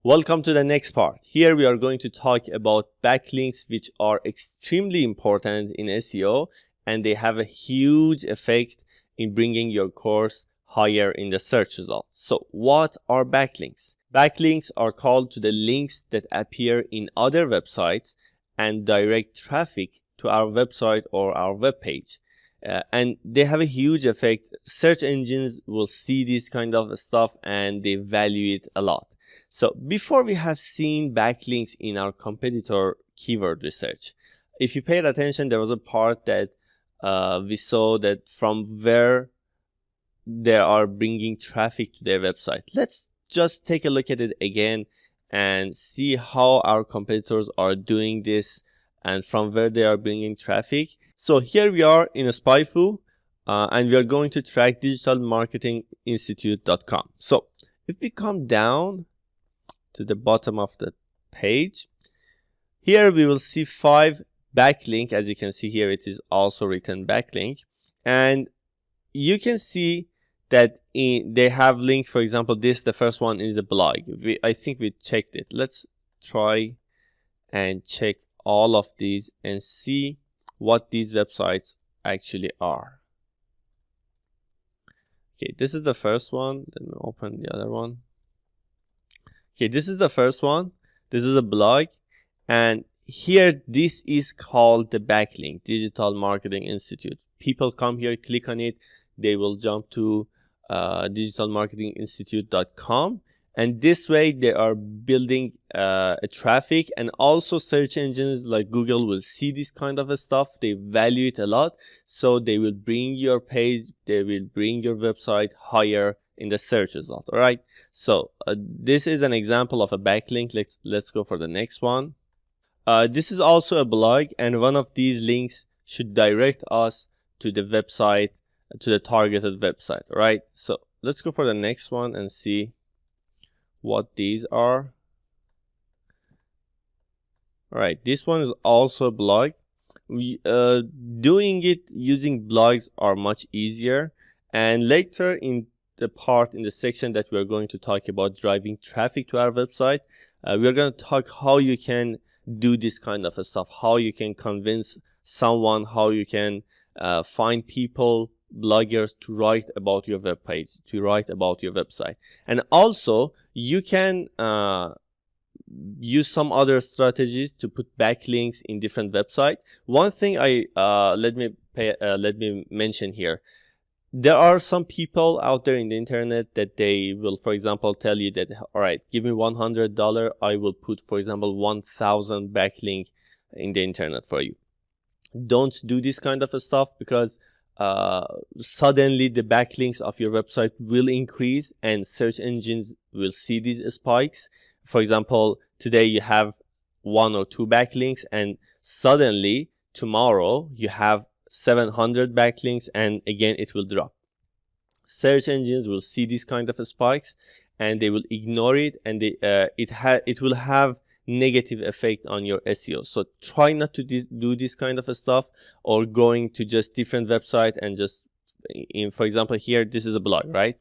Welcome to the next part. Here we are going to talk about backlinks, which are extremely important in SEO, and they have a huge effect in bringing your course higher in the search results. So what are backlinks? Backlinks are called to the links that appear in other websites and direct traffic to our website or our web page. And they have a huge effect. Search engines will see this kind of stuff and they value it a lot. So before we have seen backlinks in our competitor keyword research, if you paid attention, there was a part that we saw that from where they are bringing traffic to their website. Let's just take a look at it again and see how our competitors are doing this and from where they are bringing traffic. So here we are in a SpyFu, and we are going to track digitalmarketinginstitute.com. So if we come down to the bottom of the page, here we will see 5 backlink. As you can see here, it is also written backlink, and you can see that they have link. For example, the first one is a blog. I think we checked it. Let's try and check all of these and see what these websites actually are. Okay, this is the first one. Let me open the other one. Okay, this is the first one. This is a blog, and here this is called the backlink, Digital Marketing Institute. People come here, click on it, they will jump to digitalmarketinginstitute.com, and this way they are building a traffic, and also search engines like Google will see this kind of stuff. They value it a lot, so they will bring your page, they will bring your website higher in the search result. All right, so this is an example of a backlink. Let's go for the next one. This is also a blog, and one of these links should direct us to the website, to the targeted website. All right, so let's go for the next one and see what these are. All right, this one is also a blog. Doing it using blogs are much easier, and later in the section that we are going to talk about driving traffic to our website, we are going to talk how you can do this kind of stuff, how you can convince someone, how you can find people, bloggers, to write about your web page, to write about your website. And also you can use some other strategies to put backlinks in different websites. One thing let me mention here. There are some people out there in the internet that they will, for example, tell you that, all right, give me $100, I will put, for example, 1,000 backlink in the internet for you. Don't do this kind of stuff, because suddenly the backlinks of your website will increase and search engines will see these spikes. For example, today you have 1 or 2 backlinks, and suddenly tomorrow you have 700 backlinks, and again it will drop. Search engines will see these kind of spikes and they will ignore it, and it will have negative effect on your SEO. So try not to do this kind of stuff, or going to just different website and just for example, here this is a blog, right?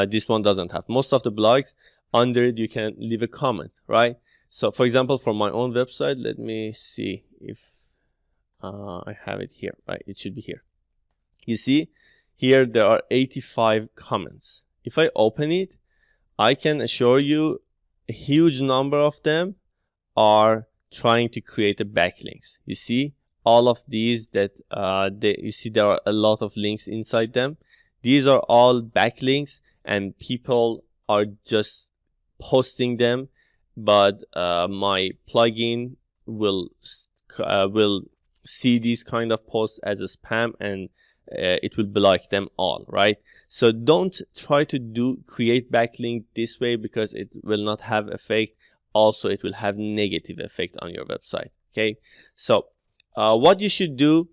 This one doesn't have. Most of the blogs, under it you can leave a comment, right? So for example, for my own website, let me see if I have it here, right? It should be here. You see here there are 85 comments. If I open it, I can assure you a huge number of them are trying to create a backlinks. You see all of these that you see there are a lot of links inside them. These are all backlinks, and people are just posting them, but my plugin will see these kind of posts as a spam, and it will block them all, right? So don't try to create backlink this way, because it will not have effect. Also, it will have negative effect on your website. Okay, so what you should do,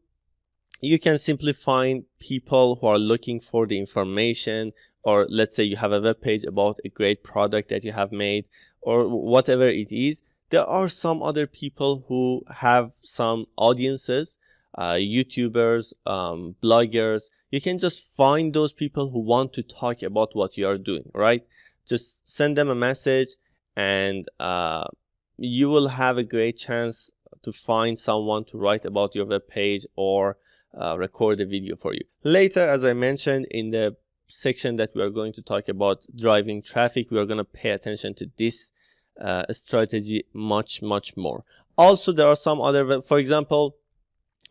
you can simply find people who are looking for the information, or let's say you have a web page about a great product that you have made, or whatever it is. There are some other people who have some audiences, YouTubers, bloggers. You can just find those people who want to talk about what you are doing, right? just send them a message, and you will have a great chance to find someone to write about your web page or record a video for you. Later, as I mentioned in the section that we are going to talk about driving traffic, we are going to pay attention to this strategy much more. Also, there are some other, for example,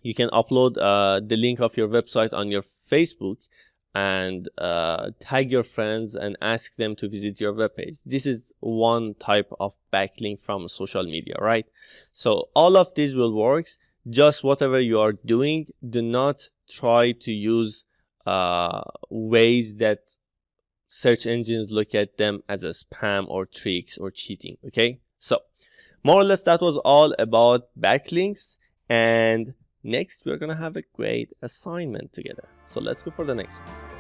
you can upload the link of your website on your Facebook and tag your friends and ask them to visit your webpage. This is one type of backlink from social media, right? So all of these will work. Just whatever you are doing, do not try to use ways that search engines look at them as a spam or tricks or cheating. Okay, so more or less that was all about backlinks, and next we're gonna have a great assignment together. So let's go for the next one.